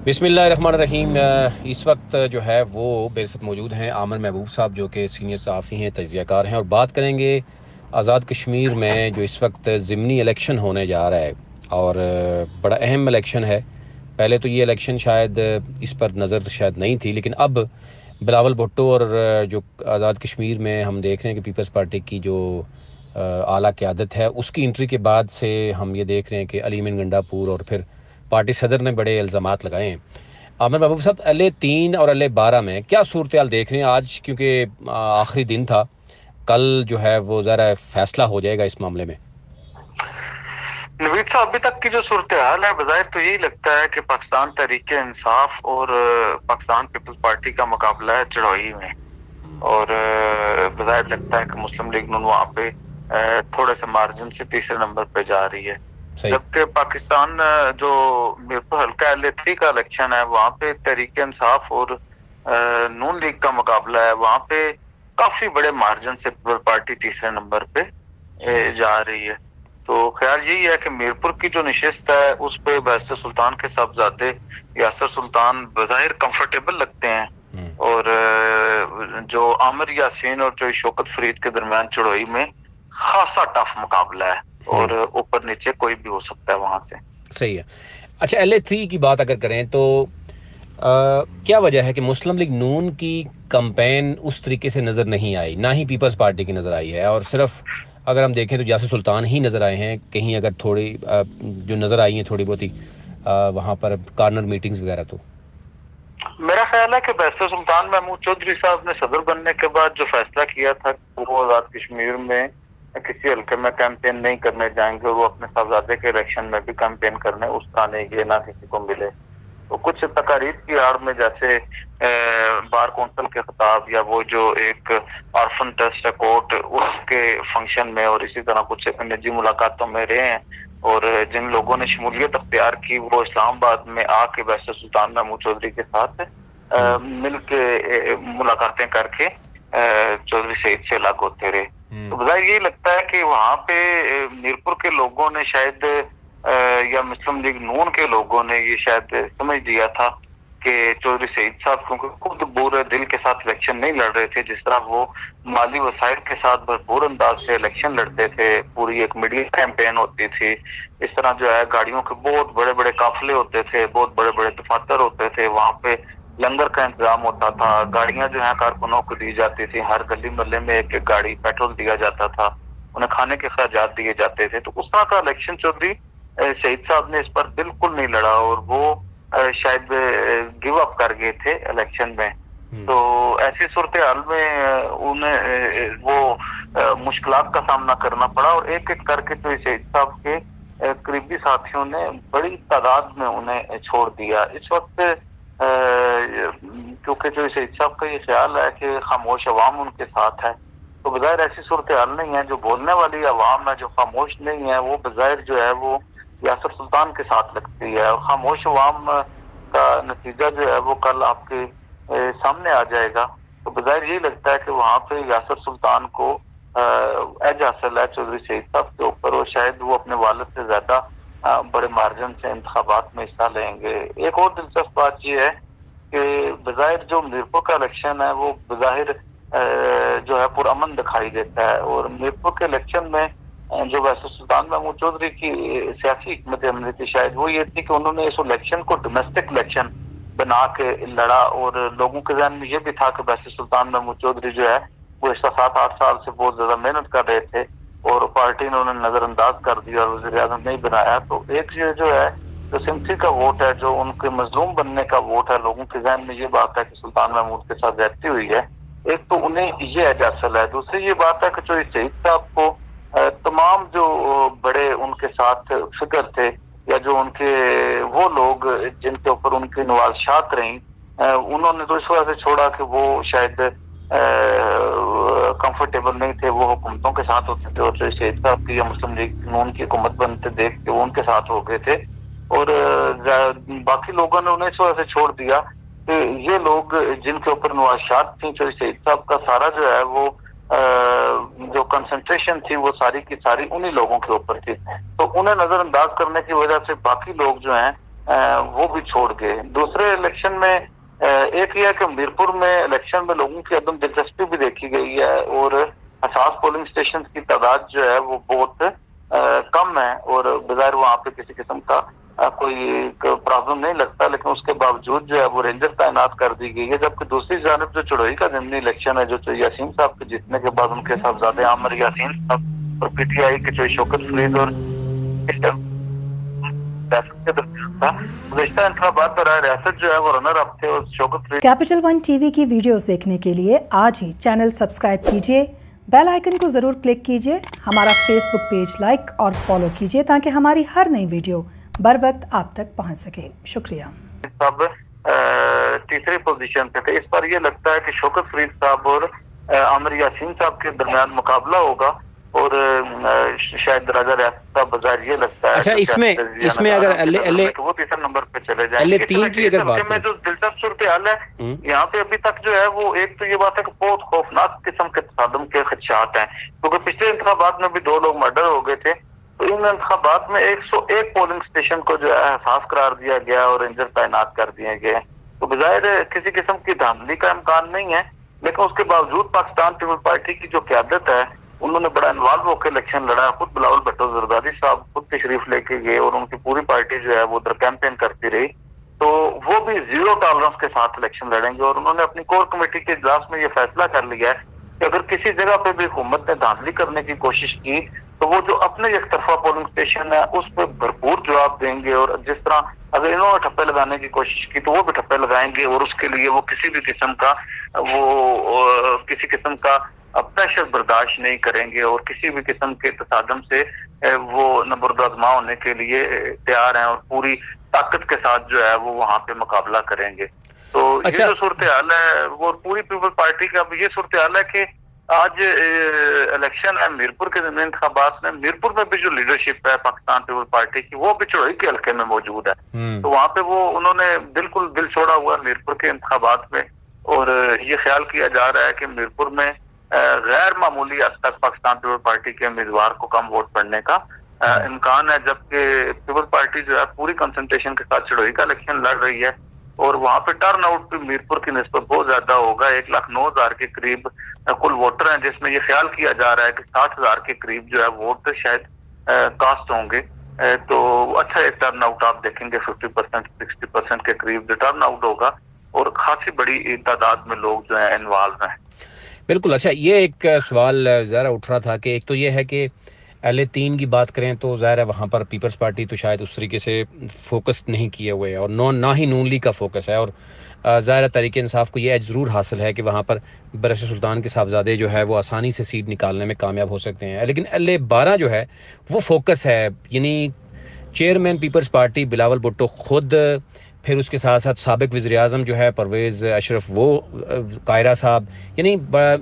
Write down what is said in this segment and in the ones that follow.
बिस्मिल्लाहिर्रहमानिर्रहीम। इस वक्त जो है वो मेरे साथ मौजूद हैं आमर महबूब साहब, जो कि सीनियर सहाफ़ी हैं, तज्ज़ियाकार हैं, और बात करेंगे आज़ाद कश्मीर में जो इस वक्त ज़िमनी इलेक्शन होने जा रहा है। और बड़ा अहम इलेक्शन है। पहले तो ये इलेक्शन शायद इस पर नज़र शायद नहीं थी, लेकिन अब बिलावल भुट्टो और जो आज़ाद कश्मीर में हम देख रहे हैं कि पीपल्स पार्टी की जो आला क़यादत है, उसकी एंट्री के बाद से हम ये देख रहे हैं कि अली अमीन गंडापुर और फिर पार्टी सदर ने बड़े इल्ज़ामात लगाए हैं। आमिर महबूब साहब, LA-3 और LA-12 में क्या सूरत हाल देख रहे हैं आज? क्योंकि आखिरी दिन था, कल जो है वो ज़रा फैसला हो जाएगा इस मामले में। नवीद साहब, अभी तक की जो सूरत हाल है, बज़ाहिर तो यही लगता है कि पाकिस्तान तहरीक इंसाफ और पाकिस्तान पीपल्स पार्टी का मुकाबला है चढ़ोई में। और बज़ाहिर लगता है कि मुस्लिम लीग नून वहाँ पे थोड़े से मार्जिन से तीसरे नंबर पे जा रही है, जबकि पाकिस्तान जो मीरपुर हल्का LA-3 का इलेक्शन है, वहाँ पे तहरीक इंसाफ और नून लीग का मुकाबला है। वहाँ पे काफी बड़े मार्जिन से पीपल पार्टी तीसरे नंबर पे जा रही है। तो ख्याल यही है कि मीरपुर की जो नशिस्त है उस पे बैरिस्टर सुल्तान के साहबजादे यासर सुल्तान बज़ाहिर कंफर्टेबल लगते हैं, और जो आमिर यासीन और जो शौकत फरीद के दरमियान चढ़ोई में खासा टफ मुकाबला है, और ऊपर नीचे कोई भी हो सकता है वहां से। सही है। अच्छा, LA-3 की बात अगर करें तो क्या वजह है कि मुस्लिम लीग नून की कैंपेन उस तरीके से नज़र नहीं आई, ना ही पीपल्स पार्टी की नज़र आई है, और सिर्फ अगर हम देखें तो यासिर सुल्तान ही नज़र आए हैं कहीं, अगर थोड़ी जो नज़र आई हैं थोड़ी बहुत ही वहाँ पर कार्नर मीटिंग्स वगैरह। तो मेरा ख्याल है कि बैरिस्टर सुल्तान महमूद चौधरी साहब ने सदर बनने के बाद जो फैसला किया था कि वो आज़ाद कश्मीर में किसी हल्के में कैंपेन नहीं करने जाएंगे, और वो अपने साहबजादे के इलेक्शन में भी कैंपेन करने उसका नहीं, ये ना किसी को मिले। तो कुछ तकारीब की आड़ में, जैसे बार कौंसिल के खिताब या वो जो एक ऑर्फन ट्रस्ट है कोर्ट, उसके फंक्शन में और इसी तरह कुछ निजी मुलाकातों में रहे हैं, और जिन लोगों ने शमूलियत अख्तियार की वो इस्लामाबाद में आके बैरिस्टर सुल्तान महमूद चौधरी के साथ मिल के मुलाकातें करके चौधरी सईद से अलग होते रहे। तो बजाय यही लगता है कि वहाँ पे मीरपुर के लोगों ने शायद या मुस्लिम लीग नून के लोगों ने ये शायद समझ लिया था कि चौधरी सईद साहब क्योंकि खुद पूरे दिल के साथ इलेक्शन नहीं लड़ रहे थे, जिस तरह वो माली वसाइल के साथ भरपूर अंदाज से इलेक्शन लड़ते थे, पूरी एक मीडिया कैंपेन होती थी, इस तरह जो है गाड़ियों के बहुत बड़े बड़े काफिले होते थे, बहुत बड़े बड़े दफातर होते थे, वहाँ पे लंगर का इंतजाम होता था, गाड़ियां जो है कारकुनों को दी जाती थी, हर गली मोहल्ले में एक एक गाड़ी पेट्रोल दिया जाता था, उन्हें खाने के खर्चात दिए जाते थे। तो उस तरह का इलेक्शन चौधरी शहीद साहब ने इस पर बिल्कुल नहीं लड़ा, और वो शायद गिव अप कर गए थे इलेक्शन में। तो ऐसी सूरत हाल में उन्हें वो मुश्किलात का सामना करना पड़ा, और एक एक करके तो शहीद साहब के करीबी साथियों ने बड़ी तादाद में उन्हें छोड़ दिया। इस वक्त क्योंकि जो शहीद साहब का ये ख्याल है कि खामोश अवाम उनके साथ है, तो बज़ाहिर ऐसी सूरत हाल नहीं है। जो बोलने वाली अवाम है, जो खामोश नहीं है, वो बज़ाहिर जो है वो यासर सुल्तान के साथ लगती है, और खामोश अवाम का नतीजा जो है वो कल आपके सामने आ जाएगा। तो बज़ाहिर यही लगता है कि वहाँ पे यासर सुल्तान को एज हासिल है चौधरी शहीद साहब के ऊपर, और शायद वो अपने वालिद से ज्यादा बड़े मार्जिन से इंतखाबात में हिस्सा लेंगे। एक और दिलचस्प बात यह है कि बज़ाहिर जो मीरपुर का इलेक्शन है वो बज़ाहिर जो है पुरअमन दिखाई देता है, और मीरपुर के इलेक्शन में जो बैरिस्टर सुल्तान महमूद चौधरी की सियासी हिकमत अमली थी, शायद वो ये थी कि उन्होंने इस इलेक्शन को डोमेस्टिक इलेक्शन बना के लड़ा, और लोगों के ज़हन में ये भी था कि बैरिस्टर सुल्तान महमूद चौधरी जो है वो इसका 7-8 साल से बहुत ज्यादा मेहनत कर रहे थे, और पार्टी ने उन्हें नजरअंदाज कर दिया और वज़ीर आज़म नहीं बनाया। तो एक ये जो है जो सिंपथी का वोट है, जो उनके मजलूम बनने का वोट है, लोगों के ज़हन में ये बात है कि सुल्तान महमूद के साथ ज्यादती हुई है, एक तो उन्हें ये एजासल है। दूसरी ये बात है कि जो शहीद साहब को तमाम जो बड़े उनके साथ फिक्र थे, या जो उनके वो लोग जिनके ऊपर उनकी नवाज़शात रही, उन्होंने तो इस वजह से छोड़ा कि वो शायद कंफर्टेबल नहीं थे, वो हुकूमतों के साथ होते थे, और जो शहीद साहब की या मुस्लिम लीग नून की हुकूमत बनते देख के वो उनके साथ हो गए थे, और बाकी लोगों ने उन्हें इस वजह से छोड़ दिया कि ये लोग जिनके ऊपर नवाज़शात थी, जो शहीद साहब का सारा जो है वो जो कंसंट्रेशन थी वो सारी की सारी उन्हीं लोगों के ऊपर थी। तो उन्हें नजरअंदाज करने की वजह से बाकी लोग जो हैं वो भी छोड़ गए। दूसरे इलेक्शन में एक ये है कि मीरपुर में इलेक्शन में लोगों की एकदम दिलचस्पी भी देखी गई है और 50 पोलिंग स्टेशन की तादाद जो है वो बहुत कम है और बगैर वहाँ पे किसी किस्म का कोई प्रॉब्लम नहीं लगता, लेकिन उसके बावजूद जो है वो रेंजर तैनात कर दी गई है। जबकि दूसरी जानब जो चढ़ोई का ज़िमनी इलेक्शन है, जो यासीन साहब के जीतने के बाद उनके साहबजादे आमिर यासीन साहब और पीटीआई के जो शौकत फरीद और रियासत जो है वो रनर अप थे और Shaukat Farid. Capital one TV की वीडियोस देखने के लिए आज ही चैनल सब्सक्राइब कीजिए, बेल आइकन को जरूर क्लिक कीजिए, हमारा फेसबुक पेज लाइक और फॉलो कीजिए ताकि हमारी हर नई वीडियो बर वक्त आप तक पहुंच सके। शुक्रिया। सब तीसरी पोजीशन पे थे। इस बार ये लगता है कि शौकत फरीद साहब और आमिर यासीन साहब के दरमियान मुकाबला होगा और शायद राजा रियासत साहब बाजार ये लगता है। अच्छा, इसमें अगर वो तीसरे नंबर पे चले जाएंगे। तीन की अगर बात में जो दिलचस्प सूरत हाल है यहाँ पे अभी तक जो है वो एक तो ये बात है कि बहुत खौफनाक किस्म के तसादम के खदशात हैं, क्योंकि पिछले इंतखाबात में भी 2 लोग मर्डर हो गए थे। तो इन इंतखाबात में 101 पोलिंग स्टेशन को जो है हसास करार दिया गया और रेंजर तैनात कर दिए गए। तो बजाय किसी किस्म की धांधली का इम्कान नहीं है, लेकिन उसके बावजूद पाकिस्तान पीपल पार्टी की जो क़यादत है उन्होंने बड़ा इन्वॉल्व होकर इलेक्शन लड़ा। खुद बिलावल भुट्टो जरदारी साहब खुद तशरीफ लेके गए और उनकी पूरी पार्टी जो है वो उधर कैंपेन करती रही। तो वो भी 0 टॉलरेंस के साथ इलेक्शन लड़ेंगे और उन्होंने अपनी कोर कमेटी के इजलास में ये फैसला कर लिया है कि अगर किसी जगह पे भी हुकूमत ने धांधली करने की कोशिश की तो वो जो अपने एक तरफा पोलिंग स्टेशन है उस पर भरपूर जवाब देंगे और जिस तरह अगर इन्होंने ठप्पे लगाने की कोशिश की तो वो भी ठप्पे लगाएंगे और उसके लिए वो किसी भी किस्म का प्रेशर बर्दाश्त नहीं करेंगे और किसी भी किस्म के तसादम से वो नबरदाजमा होने के लिए तैयार हैं और पूरी ताकत के साथ जो है वो वहाँ पे मुकाबला करेंगे। तो ये जो सूरत हाल है वो पूरी पीपल पार्टी का ये सूरत हाल है कि आज इलेक्शन है मीरपुर के इंतखाबात में। मीरपुर में भी जो लीडरशिप है पाकिस्तान पीपल पार्टी की वो भी चढ़ोई के हल्के में मौजूद है। तो वहाँ पे वो उन्होंने बिल्कुल दिल छोड़ा हुआ है मीरपुर के इंतखाबात में और ये ख्याल किया जा रहा है कि मीरपुर में गैर मामूली हद तक पाकिस्तान पीपल पार्टी के उम्मीदवार को कम वोट पड़ने का इम्कान है, जबकि पीपल पार्टी जो है पूरी कंसंट्रेशन के साथ चढ़ोई का इलेक्शन लड़ रही है और वहाँ पे टर्न आउट भी मीरपुर की निस्बत बहुत ज्यादा होगा। 1,09,000 के करीब कुल वोटर हैं, जिसमें ये ख्याल किया जा रहा है कि 60,000 के करीब जो है वोट शायद कास्ट होंगे। तो अच्छा एक टर्न आउट आप देखेंगे 50% 60% के करीब जो टर्न आउट होगा और खासी बड़ी तादाद में लोग जो है इन्वॉल्व हैं। बिल्कुल। अच्छा, ये एक सवाल ज़रा उठ रहा था कि एक तो ये है कि LA-3 की बात करें तो ज़ाहिर है वहाँ पर पीपल्स पार्टी तो शायद उस तरीके से फोकस नहीं किए हुए है और ना ही नून लीग का फोकस है और ज़ाहिर तहरीक इंसाफ को ये ज़रूर हासिल है कि वहाँ पर बरस सुल्तान के साहबजादे जो है वो आसानी से सीट निकालने में कामयाब हो सकते हैं। लेकिन LA-12 जो है वो फोकस है, यानी चेयरमैन पीपल्स पार्टी बिलावल भुट्टो खुद, फिर उसके साथ साथ साबिक वज़ीर-ए-आज़म जो है परवेज़ अशरफ, वो कायरा साहब, यानी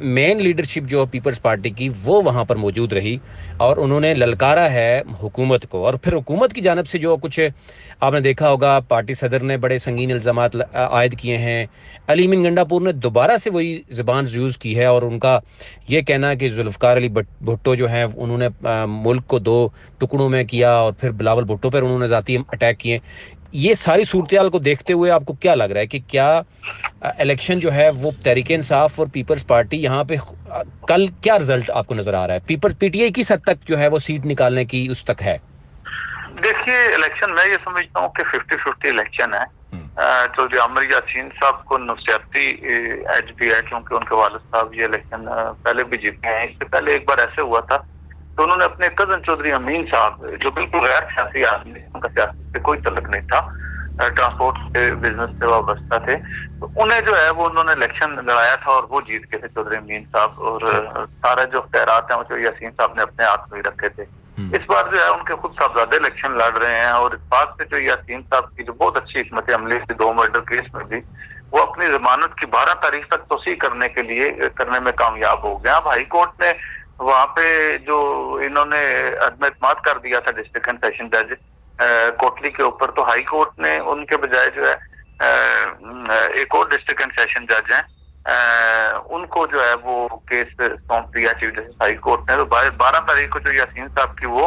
मेन लीडरशिप जो पीपल्स पार्टी की वो वहाँ पर मौजूद रही और उन्होंने ललकारा है हुकूमत को। और फिर हुकूमत की जानिब से जो कुछ आपने देखा होगा, पार्टी सदर ने बड़े संगीन इल्ज़ामात आयद किए हैं। अली अमीन गंडापुर ने दोबारा से वही ज़बान यूज़ की है और उनका ये कहना कि जुल्फ़िकार अली भुट्टो जो हैं उन्होंने मुल्क को 2 टुकड़ों में किया और फिर बिलावल भुट्टो पर उन्होंने ज़ाती अटैक किए। ये सारी सूरत को देखते हुए आपको क्या लग रहा है कि क्या इलेक्शन जो है वो तहरीक इंसाफ और पीपल्स पार्टी यहाँ पे कल क्या रिजल्ट आपको नजर आ रहा है? PTI किस हद तक जो है वो सीट निकालने की उस तक है? देखिए, इलेक्शन मैं ये समझता हूँ कि 50-50 इलेक्शन है। तो जो आमिर यासीन साहब को नफसियाती एज भी है क्योंकि उनके वालिद साहब ये इलेक्शन पहले भी जीते हैं। इससे पहले एक बार ऐसे हुआ था तो उन्होंने अपने कजन चौधरी अमीन साहब जो बिल्कुल गैर सियासी आदमी, उनका सियासत से कोई तल्लुक नहीं था, ट्रांसपोर्ट से बिजनेस से वाबस्ता थे, तो उन्हें जो है वो उन्होंने इलेक्शन लड़ाया था और वो जीत गए थे चौधरी अमीन साहब। और सारे जो अख्तियारात हैं वो यासीन साहब ने अपने हाथ में ही रखे थे। इस बार जो है उनके खुद साहबजादे इलेक्शन लड़ रहे हैं और इस बात से जो यासीन साहब की जो बहुत अच्छी हिकमत अमली थी 2 मर्डर केस में भी, वो अपनी जमानत की 12 तारीख तक तोसी करने में कामयाब हो गए। अब हाई कोर्ट ने वहाँ पे जो इन्होंने अदम एतमाद कर दिया था डिस्ट्रिक्ट एंड सेशन जज कोटली के ऊपर, तो हाई कोर्ट ने उनके बजाय जो है एक और डिस्ट्रिक्ट एंड सेशन जज हैं उनको जो है वो केस सौंप दिया चीफ जस्टिस हाई कोर्ट ने। तो 12 तारीख को जो यासीन साहब की वो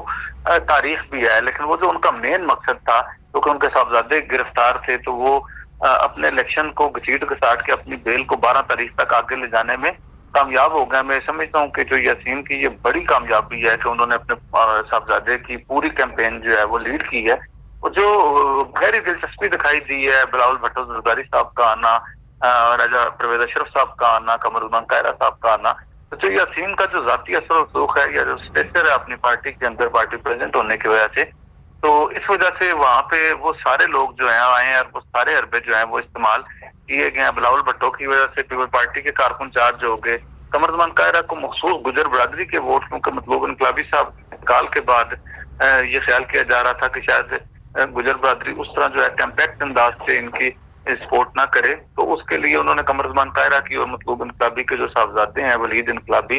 तारीख भी है, लेकिन वो जो उनका मेन मकसद था, क्योंकि उनके साहबजादे गिरफ्तार थे, तो वो अपने इलेक्शन को घसीट घसाट के अपनी बेल को 12 तारीख तक आगे ले जाने में कामयाब हो गए। मैं समझता हूँ कि जो यासीन की ये बड़ी कामयाबी है कि उन्होंने अपने साहबजादे की पूरी कैंपेन जो है वो लीड की है। और जो गहरी दिलचस्पी दिखाई दी है, बिलावल भट्टो जरदारी साहब का आना, राजा परवेज अशरफ साहब का आना, कमरुद्दीन कायरा साहब का आना, तो जो यासीन का जो जाती असर और सुख है या जो स्टेचर है अपनी पार्टी के अंदर, पार्टी प्रेजेंट होने की वजह से, तो इस वजह से वहाँ पे वो सारे लोग जो हैं आए हैं और वो सारे अरबे जो हैं वो इस्तेमाल किए गए हैं। बिलावल भट्टो की वजह से पीपल पार्टी के कारकुन चार्ज हो गए। कमरुद्दीन कायरा को मखसूस गुजर बरादरी के वोट, क्योंकि मतलूब इनकलाबी साहब इंतकाल के बाद ये ख्याल किया जा रहा था कि शायद गुजर बरादरी उस तरह जो है कम्पैक्ट अंदाज से इनकी सपोर्ट ना करे, तो उसके लिए उन्होंने कमरुद्दीन कायरा की और मतलूब इनकलाबी के जो साहबजादे हैं वलीद इनकलाबी,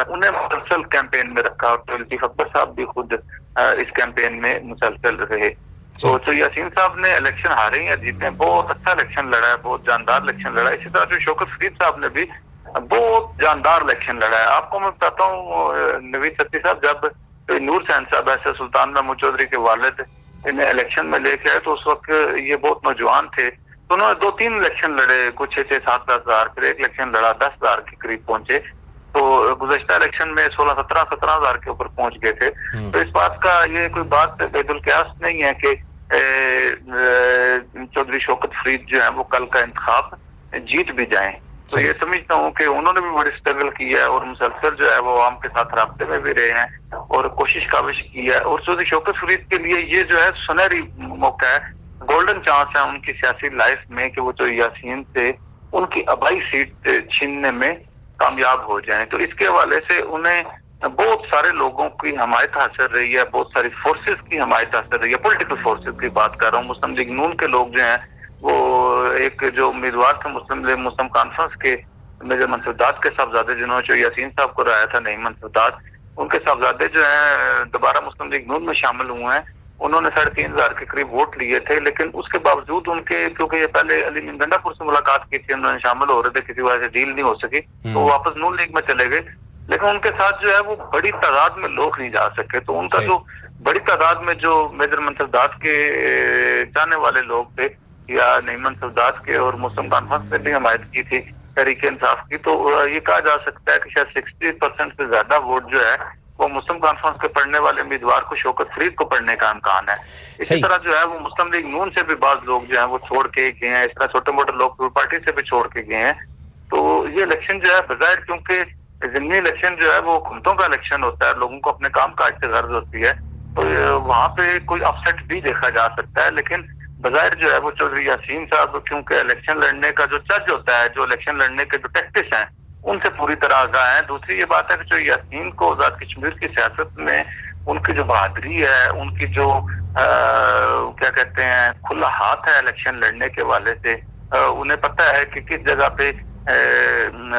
उन्हें मुसलसल कैंपेन में रखा और लतीफ अकबर साहब भी खुद इस कैंपेन में मुसलसल रहे। तो यासीन साहब ने इलेक्शन हारे या जीते, बहुत अच्छा इलेक्शन लड़ा है, बहुत जानदार इलेक्शन लड़ा है। इसी तरह जो शौकत फरीद साहब ने भी बहुत जानदार इलेक्शन लड़ा है। आपको मैं बताता हूँ नवीद सत्ती साहब, जब तो नूर सैन साहब ऐसे सुल्तान महमूद चौधरी के वालिद इन्हें इलेक्शन में लेके आए, तो उस वक्त ये बहुत नौजवान थे, तो उन्होंने 2-3 इलेक्शन लड़े, कुछ 6-7 हजार, फिर एक इलेक्शन लड़ा 10,000 के करीब पहुंचे। तो गुज़श्ता इलेक्शन में 16-17 हजार के ऊपर पहुंच गए थे। तो इस बात का ये कोई बात बेदुल क़यास नहीं है कि चौधरी शौकत फरीद जो है वो कल का इंतखाब जीत भी जाएं। तो ये समझता हूँ कि उन्होंने भी बड़ी स्ट्रगल की है और मुसलसल जो है वो आवाम के साथ राब्ते में भी रहे हैं और कोशिश काविश की है। और चौधरी शौकत फरीद के लिए ये जो है सुनहरी मौका है, गोल्डन चांस है उनकी सियासी लाइफ में कि वो जो यासीन से उनकी आबाई सीट छीनने में कामयाब हो जाएं। तो इसके हवाले से उन्हें बहुत सारे लोगों की हमायत हासिल रही है, बहुत सारी फोर्सेस की हमायत हासिल रही है, पॉलिटिकल फोर्सेस की बात कर रहा हूँ। मुस्लिम लीग नून के लोग जो हैं वो एक जो उम्मीदवार थे मुस्लिम कॉन्फ्रेंस के मेजर मंसूरदाद के साहबजादे, जिन्होंने जो यासीन साहब को राया था नहीं मंसूरदाद, उनके साहबजादे जो हैं दोबारा मुस्लिम लीग नून में शामिल हुए हैं। उन्होंने 3,500 के करीब वोट लिए थे, लेकिन उसके बावजूद उनके, क्योंकि ये पहले अली मीन गंडापुर से मुलाकात की थी, उन्होंने शामिल हो रहे थे, किसी वजह से डील नहीं हो सकी, तो वापस नून लीग में चले गए। लेकिन उनके साथ जो है वो बड़ी तादाद में लोग नहीं जा सके। तो उनका जो बड़ी तादाद में जो मेजर मंसूरदाद के चाहने वाले लोग थे या नहीं मंसूरदाद के, और मुस्लिम कॉन्फ्रेंस ने भी हमायत की थी तहरीक इंसाफ की, तो ये कहा जा सकता है कि शायद 60% से ज्यादा वोट जो है वो मुस्लिम कॉन्फ्रेंस के पढ़ने वाले उम्मीदवार को शौकत फरीद को पढ़ने का इम्कान है। इसी तरह जो है वो मुस्लिम लीग नून से भी बाज लोग जो है वो छोड़ के गए हैं, इस तरह छोटे मोटे लोग पीपल पार्टी से भी छोड़ के गए हैं। तो ये इलेक्शन जो है बजाय, क्योंकि ज़िमनी इलेक्शन जो है वो हुकूमतों का इलेक्शन होता है, लोगों को अपने काम काज से गर्ज होती है, तो वहाँ पे कोई अपसेट भी देखा जा सकता है। लेकिन बजाय जो है वो चौधरी यासीन साहब, क्योंकि इलेक्शन लड़ने का जो चर्च होता है, जो इलेक्शन लड़ने के जो टैक्टिक्स हैं, उनसे पूरी तरह आगाह है। दूसरी ये बात है कि जो यासीन को आजाद कश्मीर की सियासत में उनकी जो बहादुरी है, उनकी जो क्या कहते हैं खुला हाथ है इलेक्शन लड़ने के वाले से, उन्हें पता है कि किस जगह पे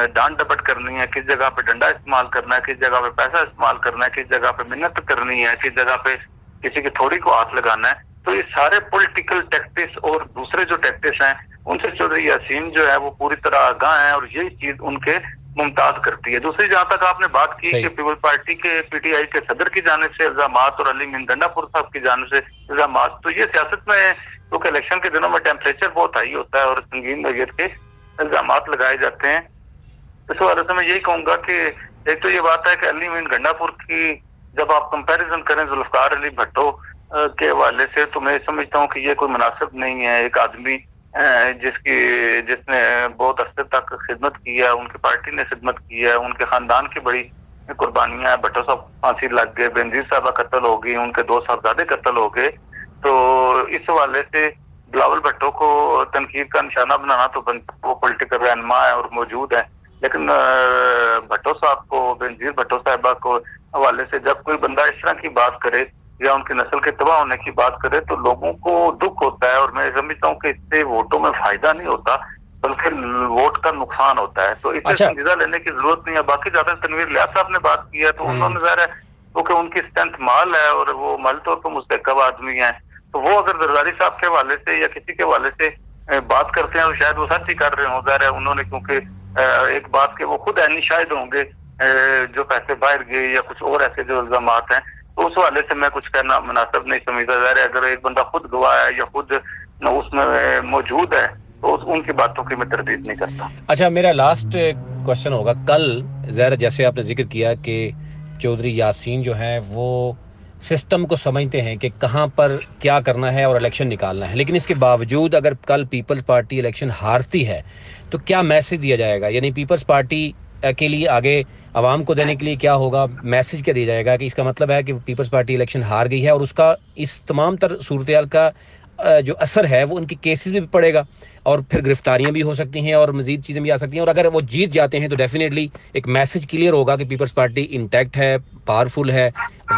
डांट डपट करनी है, किस जगह पे डंडा इस्तेमाल करना है, किस जगह पे पैसा इस्तेमाल करना है, किस जगह पे मिन्नत करनी है, किस जगह पे किसी की थोड़ी को हाथ लगाना है। तो ये सारे पॉलिटिकल टैक्टिक्स और दूसरे जो टैक्टिक्स हैं उनसे चौधरी यासीन जो है वो पूरी तरह आगाह है और यही चीज उनके मुमताज करती है। दूसरी जहां तक आपने बात की कि पीपल पार्टी के पीटीआई के सदर की जानिब से इल्जामात और अली मीन गंडापुर साहब की जानिब से इल्जामात, तो ये सियासत में क्योंकि इलेक्शन के दिनों में टेम्परेचर बहुत हाई होता है और संगीन नोयत के इल्जामात लगाए जाते हैं। इस वजह से मैं यही कहूंगा कि एक तो ये बात है कि अली मीन गंडापुर की जब आप कंपैरिजन करें जुल्फकार अली भट्टो के हवाले से, तो मैं समझता हूँ कि ये कोई मुनासिब नहीं है। एक आदमी जिसने बहुत अरसे तक खिदमत की है, उनकी पार्टी ने खिदमत की है, उनके खानदान की बड़ी कुर्बानियां हैं। भट्टो साहब फांसी लग गए, बेनजीर साहबा कत्ल हो गई, उनके 2 साहबजादे कत्ल हो गए। तो इस हवाले से बिलावल भट्टो को तनकीद का निशाना बनाना तो वो पॉलिटिकल रहनुमा है और मौजूद है, लेकिन भट्टो साहब को, बेनजीर भट्टो साहबा को हवाले से जब कोई बंदा इस तरह की बात करे या उनकी नस्ल के तबाह होने की बात करे तो लोगों को दुख होता है। और मैं समझता हूँ कि इससे वोटों में फायदा नहीं होता बल्कि वोट का नुकसान होता है। तो इससे संजीदा लेने की जरूरत नहीं है। बाकी ज्यादा तनवीर लियाज साहब ने बात की है तो उन्होंने ज़ाहिर है क्योंकि उनकी स्ट्रेंथ माल है और वो माल तौर पर मुस्तहकम आदमी है, तो वो अगर जरदारी साहब के हवाले से या किसी के हवाले से बात करते हैं तो शायद वो सच ही कर रहे हो। ज़ाहिर है उन्होंने क्योंकि ایک بات کہ وہ خود عینی شاہد ہوں گے جو پیسے باہر گئے یا کچھ اور ایسے جو الزامات ہیں، تو اس حوالے سے میں کچھ کہنا مناسب نہیں سمجھتا. ظاہر ہے اگر ایک بندہ خود گواہ ہے یا خود اس میں موجود ہے تو ان کی باتوں کی میں تردید نہیں کرتا. اچھا، میرا لاسٹ کوشچن ہوگا. کل ظاہر جیسے آپ نے ذکر کیا کہ چودھری یاسین جو ہیں وہ سسٹم کو سمجھتے ہیں کہ کہاں پر کیا کرنا ہے اور الیکشن نکالنا ہے، لیکن اس کے باوجود اگر کل پیپلز پارٹی الیکشن ہارتی ہے تو کیا میسج دیا جائے گا؟ یعنی پیپلز پارٹی کے لیے آگے عوام کو دینے کے لیے کیا ہوگا، میسج کیا دیا جائے گا کہ اس کا مطلب ہے کہ پیپلز پارٹی الیکشن ہار گئی ہے اور اس کا اس تمام تر صورتحال کا جو اثر ہے وہ ان کے کیسز بھی پڑے گا اور پھر گرفتاریاں بھی ہو سکتی ہیں اور مزید چیزیں بھی آ سکتی ہیں، اور اگر وہ جیت جاتے ہیں تو ڈیفینیٹلی ایک میسج کلیئر ہوگا کہ پیپلز پارٹی انٹیکٹ ہے، پاورفل ہے،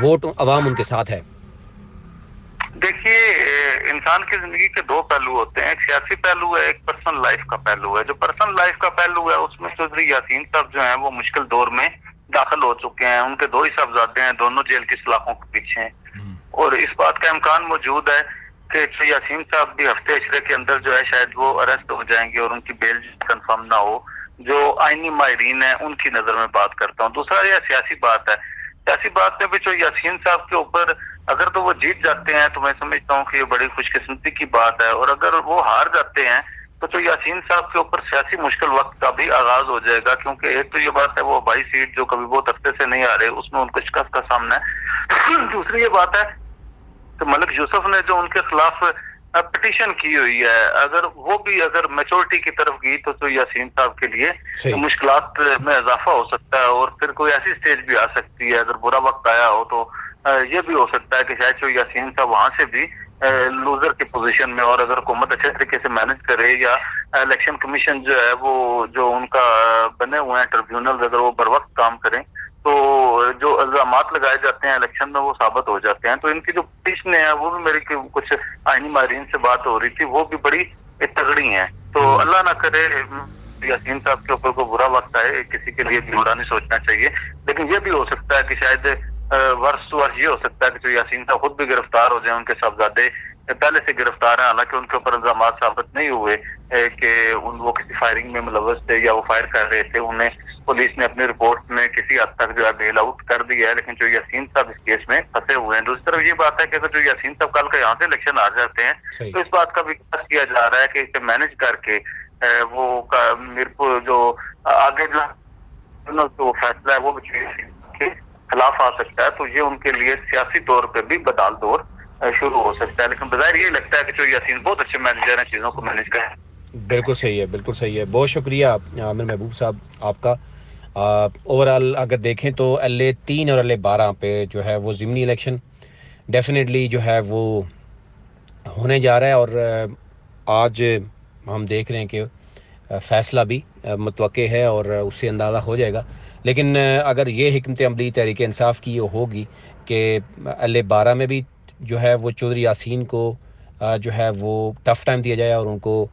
ووٹ عوام ان کے ساتھ ہے. دیکھیے، انسان کی زندگی کے دو پہلو ہوتے ہیں، ایک سیاسی پہلو ہے، ایک پرسنل لائف کا پہلو ہے. جو پرسنل لائف کا پہلو ہے اس میں چودھری یاسین صاحب جو ہیں وہ مشکل دور میں داخل ہو چکے ہیں. ان کے دو ہی صاحبزادے ہیں، دونوں جیل کی سلاخوں کے پیچھے ہیں، اور اس بات کا امکان موجود ہے کہ یاسین صاحب بھی ہفتے اشرے کے اندر جو ہے شاید وہ اریسٹ ہو جائیں گے اور ان کی بیل کنفرم نہ ہو. جو آئینی ماہرین ہیں ان کی نظر میں بات کرتا ہوں. دوسرا یہ سیاسی بات ہے. سیاسی بات میں بھی جو یاسین صاحب کے اوپر اگر تو وہ جیت جاتے ہیں تو میں سمجھتا ہوں کہ یہ بڑی خوش قسمتی کی بات ہے، اور اگر وہ ہار جاتے ہیں تو یاسین صاحب کے اوپر سیاسی مشکل وقت کا بھی آغاز ہو جائے گا. کیونکہ ایک تو یہ بات ہے وہ آبائی سیٹ جو کبھی بہت عرصے سے نہیں آ رہے اس میں ان کو شکست کا سامنا ہے. دوسری یہ بات ہے کہ ملک یوسف نے جو ان کے خلاف پٹیشن کی ہوئی ہے، اگر وہ بھی اگر میچورٹی کی طرف گئی تو یاسین صاحب کے لیے مشکلات میں اضافہ ہو سکتا ہے، اور پھر کوئی ایسی سٹیج بھی آ سکتی ہے اگر برا وقت آیا ہو تو یہ بھی ہو سکتا ہے کہ شاید یاسین صاحب وہاں سے بھی لوزر کی پوزیشن میں، اور اگر حکومت اچھے طریقے سے مینج کرے یا الیکشن کمیشن جو ہے وہ جو ان کا بنے ہوئے ہیں ٹریبیونل، اگر وہ بر وقت کام کریں تو جو الزامات لگائے جاتے ہیں الیکشن میں وہ ثابت ہو جاتے ہیں. تو ان کی جو پٹیشنیں ہیں وہ بھی میری کچھ آئینی ماہرین سے بات ہو رہی تھی، وہ بھی بڑی تگڑی ہیں. تو اللہ نہ کرے یاسین صاحب کے اوپر کوئی برا وقت آئے، کسی کے لیے برا نہیں سوچنا چاہیے. لیکن یہ بھی ہو سکتا ہے کہ شاید ورس یہ ہو سکتا ہے کہ جو یاسین صاحب خود بھی گرفتار ہو جائیں. ان کے صاحبزادے پہلے سے گرفتار ہیں، حالانکہ ان کے اوپر الزامات ثابت نہیں ہوئے کہ وہ کسی فائرنگ میں ملوث تھے یا وہ فائر کر رہے تھے. انہیں پولیس نے اپنی رپورٹ میں کسی حد تک جو ہے بیل آؤٹ کر دیا ہے، لیکن جو یاسین صاحب اس کیس میں پھنسے ہوئے ہیں. دوسری طرف یہ بات ہے کہ اگر جو یاسین صاحب کل کا یہاں سے الیکشن ہار جاتے ہیں تو اس بات کا بھی قصد کیا جا رہا ہے کہ اسے مینج کر کے وہ میرے کو جو آگے جو فیصلہ ہے وہ بھی خلاف آ سکتا ہے. تو یہ ان کے لیے سیاسی طور پہ بھی بدال دور شروع ہو سکتا ہے. لیکن بظاہر یہ لگتا ہے کہ جو یاسین بہت اچھے مینیجر ہیں، چیزوں کو مینج کریں. بالکل صحیح ہے، بالکل صحیح ہے. بہت شکریہ عامر محبوب صاحب آپ کا. اوورآل اگر دیکھیں تو LA3 اور LA12 پہ جو ہے وہ ضمنی الیکشن ڈیفینیٹلی جو ہے وہ ہونے جا رہا ہے، اور آج ہم دیکھ رہے ہیں کہ فیصلہ بھی متوقع ہے اور اس سے اندازہ ہو جائے گا. لیکن اگر یہ حکمت عملی تحریک انصاف کی ہوگی کہ LA12 میں بھی جو ہے وہ چودھری یاسین کو جو ہے وہ ٹف ٹائم دیا جائے اور ان کو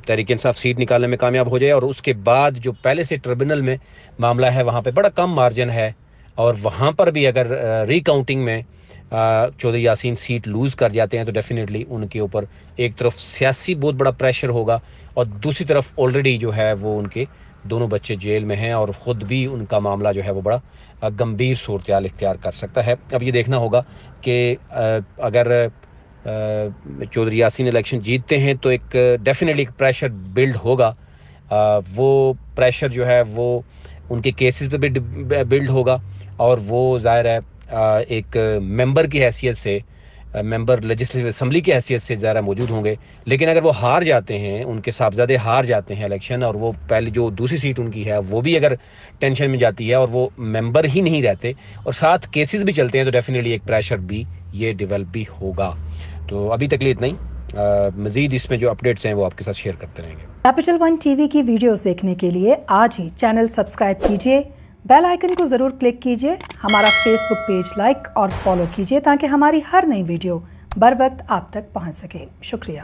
تحریک انصاف سیٹ نکالنے میں کامیاب ہو جائے، اور اس کے بعد جو پہلے سے ٹریبونل میں معاملہ ہے وہاں پہ بڑا کم مارجن ہے، اور وہاں پر بھی اگر ری کاؤنٹنگ میں چودھری یاسین سیٹ لوز کر جاتے ہیں تو ڈیفینیٹلی ان کے اوپر ایک طرف سیاسی بہت بڑا پریشر ہوگا، اور دوسری طرف آلریڈی جو ہے وہ ان کے دونوں بچے جیل میں ہیں اور خود بھی ان کا معاملہ جو ہے وہ بڑا گمبھیر صورتحال اختیار کر سکتا ہے. اب یہ دیکھنا ہوگا کہ اگر چودھری یاسین الیکشن جیتتے ہیں تو ایک ڈیفینیٹلی ایک پریشر بلڈ ہوگا. وہ پریشر جو ہے وہ ان کے کیسز پہ بھی بلڈ ہوگا، اور وہ ظاہر ہے ایک ممبر کی حیثیت سے، ممبر لیجسلیٹو اسمبلی کی حیثیت سے ظاہر موجود ہوں گے. لیکن اگر وہ ہار جاتے ہیں، ان کے صاحبزادے ہار جاتے ہیں الیکشن، اور وہ پہلی جو دوسری سیٹ ان کی ہے وہ بھی اگر ٹینشن میں جاتی ہے اور وہ ممبر ہی نہیں رہتے اور ساتھ کیسز بھی چلتے ہیں تو ڈیفینیٹلی ایک پریشر بھی یہ ڈیولپ بھی ہوگا. تو ابھی تک اتنا ہی. مزید اس میں جو اپڈیٹس ہیں وہ آپ کے ساتھ شیئر کرتے رہیں گے. کیپٹل ون ٹی وی کی ویڈیوز دیکھنے کے لیے آج ہی چینل سبسکرائب کیجیے، بیل آئیکن کو ضرور کلک کیجیے، ہمارا فیس بک پیج لائک اور فالو کیجیے تاکہ ہماری ہر نئی ویڈیو بر وقت آپ تک پہنچ سکے. شکریہ.